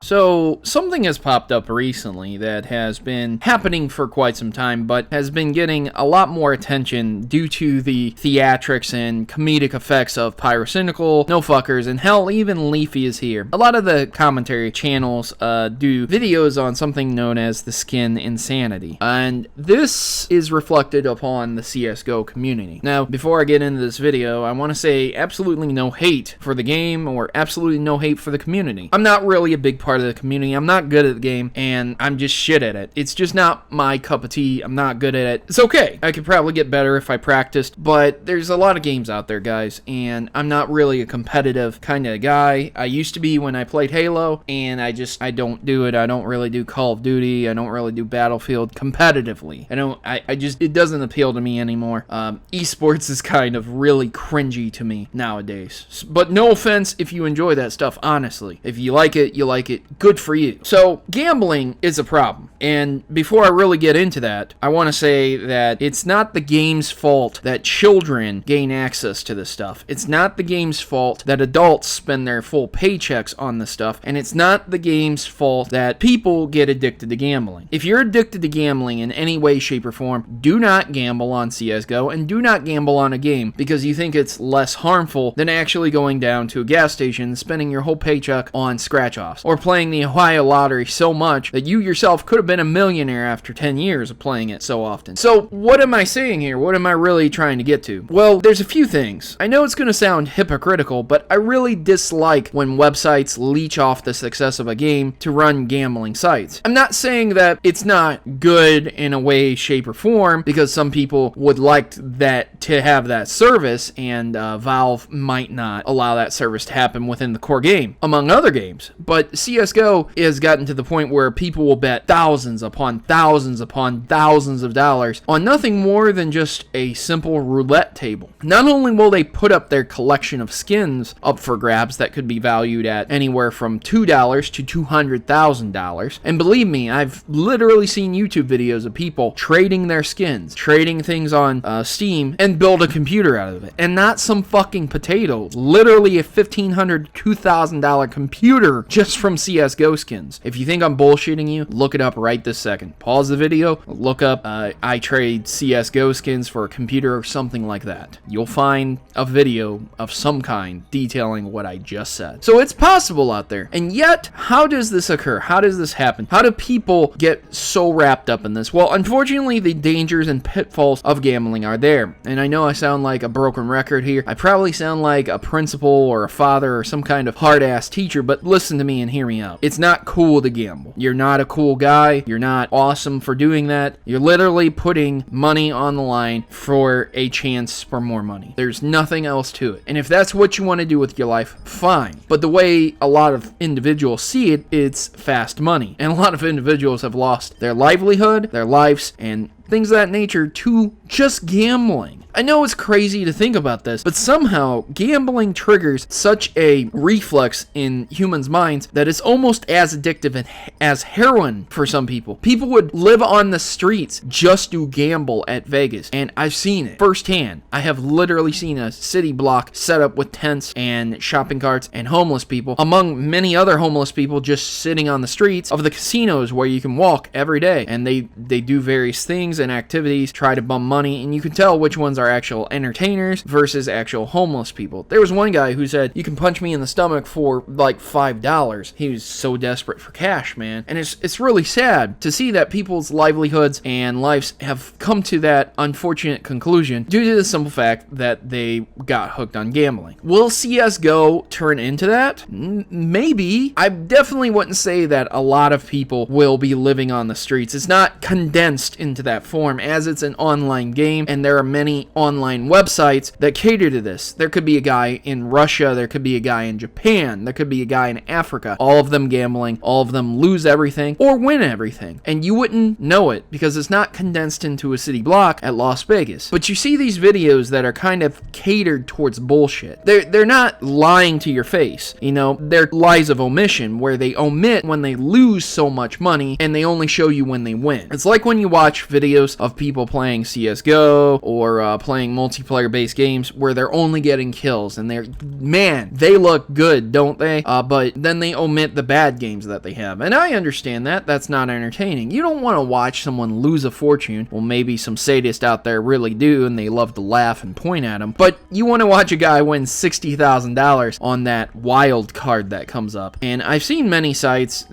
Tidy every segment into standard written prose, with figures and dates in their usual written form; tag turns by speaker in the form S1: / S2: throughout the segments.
S1: So, something has popped up recently that has been happening for quite some time, but has been getting a lot more attention due to the theatrics and comedic effects of Pyrocynical, No Fuckers, and hell, even Leafy is here. A lot of the commentary channels do videos on something known as the Skinsanity, and this is reflected upon the CSGO community. Now, before I get into this video, I want to say absolutely no hate for the game, or absolutely no hate for the community. I'm not really a big part of the community. I'm not good at the game, and I'm just shit at it. It's just not my cup of tea. I'm not good at it. It's okay. I could probably get better if I practiced, but there's a lot of games out there, guys, and I'm not really a competitive kind of guy. I used to be when I played Halo, and I don't do it. I don't really do Call of Duty. I don't really do Battlefield competitively. It doesn't appeal to me anymore. Esports is kind of really cringy to me nowadays. But no offense if you enjoy that stuff, honestly. If you like it, you like it. Good for you. So, gambling is a problem. And before I really get into that, I want to say that it's not the game's fault that children gain access to this stuff. It's not the game's fault that adults spend their full paychecks on this stuff. And it's not the game's fault that people get addicted to gambling. If you're addicted to gambling in any way, shape, or form, do not gamble on CSGO and do not gamble on a game because you think it's less harmful than actually going down to a gas station and spending your whole paycheck on scratch-offs or playing the Ohio lottery so much that you yourself could have been a millionaire after 10 years of playing it so often. So what am I saying here? What am I really trying to get to? Well, there's a few things. I know it's going to sound hypocritical, but I really dislike when websites leech off the success of a game to run gambling sites. I'm not saying that it's not good in a way, shape, or form, because some people would like that to have that service, and Valve might not allow that service to happen within the core game, among other games. But CSGO has gotten to the point where people will bet thousands upon thousands upon thousands of dollars on nothing more than just a simple roulette table. Not only will they put up their collection of skins up for grabs that could be valued at anywhere from $2 to $200,000, and believe me, I've literally seen YouTube videos of people trading their skins, trading things on Steam, and build a computer out of it. And not some fucking potato, literally a $1,500, $2,000 computer just from CSGO skins. If you think I'm bullshitting you, look it up right this second. Pause the video, look up I trade CSGO skins for a computer or something like that. You'll find a video of some kind detailing what I just said. So it's possible out there. And yet, how does this occur? How does this happen? How do people get so wrapped up in this? Well, unfortunately, the dangers and pitfalls of gambling are there. And I know I sound like a broken record here. I probably sound like a principal or a father or some kind of hard-ass teacher, but listen to me and hear me out. It's not cool to gamble. You're not a cool guy. You're not awesome for doing that. You're literally putting money on the line for a chance for more money. There's nothing else to it. And if that's what you want to do with your life, fine. But the way a lot of individuals see it, it's fast money. And a lot of individuals have lost their livelihood, their lives, and things of that nature to just gambling. I know it's crazy to think about this, but somehow gambling triggers such a reflex in humans' minds that it's almost as addictive as heroin for some people. People would live on the streets just to gamble at Vegas, and I've seen it firsthand. I have literally seen a city block set up with tents and shopping carts and homeless people, among many other homeless people just sitting on the streets of the casinos where you can walk every day, and they do various things and activities, try to bum money, and you can tell which ones are actual entertainers versus actual homeless people. There was one guy who said, "You can punch me in the stomach for like $5. He was so desperate for cash, man. And it's really sad to see that people's livelihoods and lives have come to that unfortunate conclusion due to the simple fact that they got hooked on gambling. Will CSGO turn into that? Maybe. I definitely wouldn't say that a lot of people will be living on the streets. It's not condensed into that form, as it's an online game, and there are many online websites that cater to this. There could be a guy in Russia, there could be a guy in Japan, there could be a guy in Africa, all of them gambling, all of them lose everything or win everything, and you wouldn't know it because it's not condensed into a city block at Las Vegas. But you see these videos that are kind of catered towards bullshit. They're not lying to your face, you know, they're lies of omission, where they omit when they lose so much money and they only show you when they win. It's like when you watch videos videos of people playing CSGO or playing multiplayer-based games where they're only getting kills, and they look good, don't they? But then they omit the bad games that they have, and I understand that. That's not entertaining. You don't want to watch someone lose a fortune. Well, maybe some sadists out there really do, and they love to laugh and point at them, but you want to watch a guy win $60,000 on that wild card that comes up. And I've seen many sites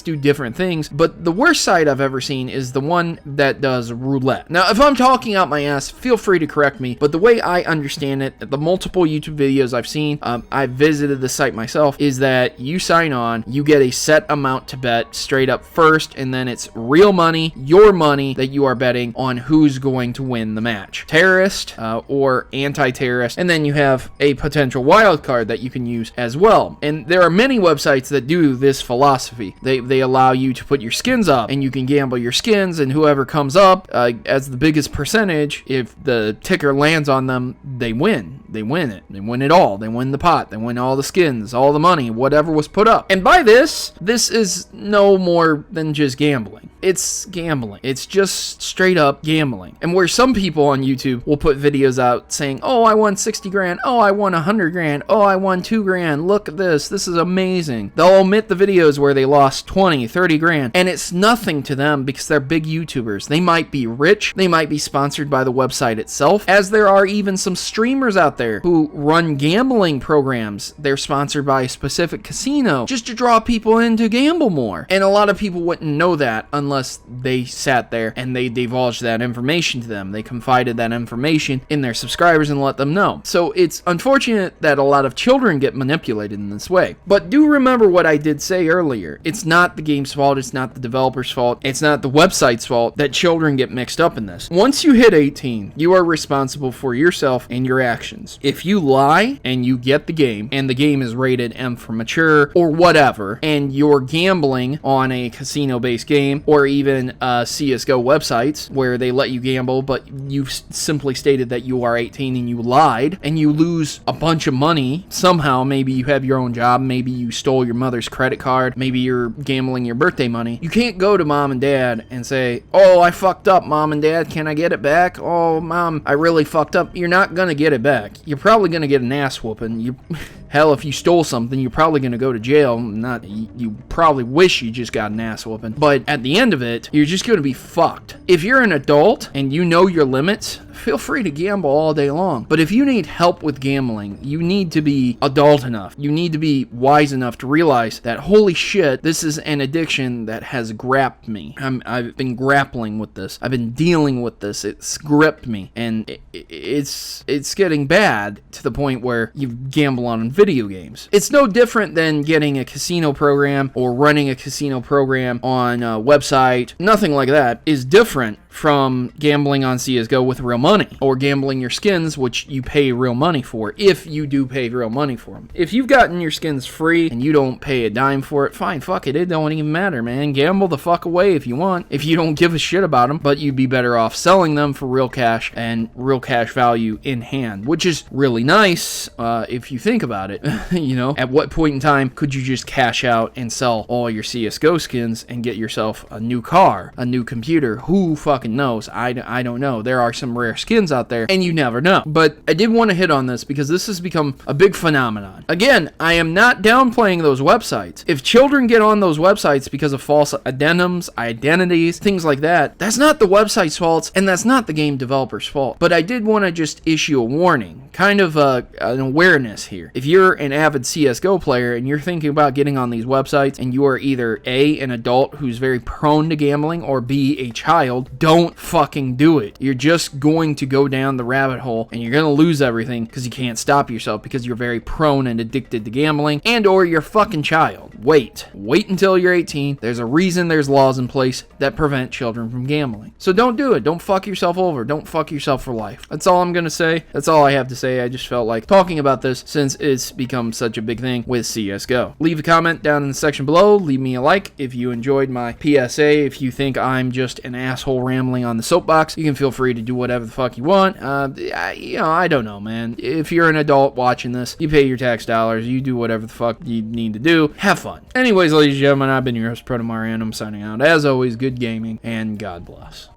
S1: do different things, but the worst site I've ever seen is the one that does roulette. Now, if I'm talking out my ass, feel free to correct me, but the way I understand it, the multiple YouTube videos I've seen, I've visited the site myself, is that you sign on, you get a set amount to bet straight up first, and then it's real money, your money, that you are betting on who's going to win the match. Terrorist or anti-terrorist, and then you have a potential wild card that you can use as well. And there are many websites that do this philosophy. They allow you to put your skins up, and you can gamble your skins, and whoever comes up as the biggest percentage, if the ticker lands on them, they win. They win it. They win it all. They win the pot. They win all the skins, all the money, whatever was put up. And by this is no more than just gambling. It's gambling. It's just straight up gambling. And where some people on YouTube will put videos out saying, oh, I won 60 grand. Oh, I won 100 grand. Oh, I won 2 grand. Look at this. This is amazing. They'll omit the videos where they lost 20, 30 grand. And it's nothing to them because they're big YouTubers. They might be rich. They might be sponsored by the website itself, as there are even some streamers out there who run gambling programs. They're sponsored by a specific casino just to draw people in to gamble more. And a lot of people wouldn't know that unless they sat there and they divulged that information to them. They confided that information in their subscribers and let them know. So it's unfortunate that a lot of children get manipulated in this way. But do remember what I did say earlier. It's not the game's fault. It's not the developer's fault. It's not the website's fault that children get mixed up in this. Once you hit 18, you are responsible for yourself and your actions. If you lie and you get the game, and the game is rated M for mature or whatever, and you're gambling on a casino-based game, or even CSGO websites where they let you gamble, but you've simply stated that you are 18 and you lied, and you lose a bunch of money somehow. Maybe you have your own job, maybe you stole your mother's credit card, maybe you're gambling your birthday money. You can't go to mom and dad and say, oh, I fucked up, mom and dad, can I get it back? Oh, mom, I really fucked up. You're not gonna get it back. You're probably gonna get an ass whooping. Hell, if you stole something, you're probably going to go to jail. You probably wish you just got an ass whooping. But at the end of it, you're just going to be fucked. If you're an adult and you know your limits, feel free to gamble all day long. But if you need help with gambling, you need to be adult enough. You need to be wise enough to realize that, holy shit, this is an addiction that has grabbed me. I've been grappling with this. I've been dealing with this. It's gripped me. And it's getting bad to the point where you gamble on video games. It's no different than getting a casino program or running a casino program on a website. Nothing like that is different from gambling on CSGO with real money, or gambling your skins, which you pay real money for, if you do pay real money for them. If you've gotten your skins free and you don't pay a dime for it, fine, fuck it, it don't even matter, man. Gamble the fuck away if you want, if you don't give a shit about them, but you'd be better off selling them for real cash and real cash value in hand, which is really nice if you think about it. You know, at what point in time could you just cash out and sell all your CSGO skins and get yourself a new car, a new computer? Who fucking knows? I don't know. There are some rare skins out there, and you never know. But I did want to hit on this because this has become a big phenomenon. Again, I am not downplaying those websites. If children get on those websites because of false addendums, identities, things like that, that's not the website's fault, and that's not the game developer's fault. But I did want to just issue a warning, kind of an awareness here. If you're an avid CSGO player and you're thinking about getting on these websites, and you are either A, an adult who's very prone to gambling, or B, a child, don't fucking do it. You're just going to go down the rabbit hole, and you're going to lose everything because you can't stop yourself because you're very prone and addicted to gambling, and or you're a fucking child. Wait until you're 18. There's a reason there's laws in place that prevent children from gambling. So don't do it. Don't fuck yourself over. Don't fuck yourself for life. That's all I'm going to say. That's all I have to say. I just felt like talking about this since it's become such a big thing with CSGO. Leave a comment down in the section below. Leave me a like if you enjoyed my PSA. If you think I'm just an asshole rambling on the soapbox, you can feel free to do whatever the fuck you want. I don't know, man. If you're an adult watching this, you pay your tax dollars, you do whatever the fuck you need to do. Have fun. Anyways, ladies and gentlemen, I've been your host, Protomario, and I'm signing out. As always, good gaming, and God bless.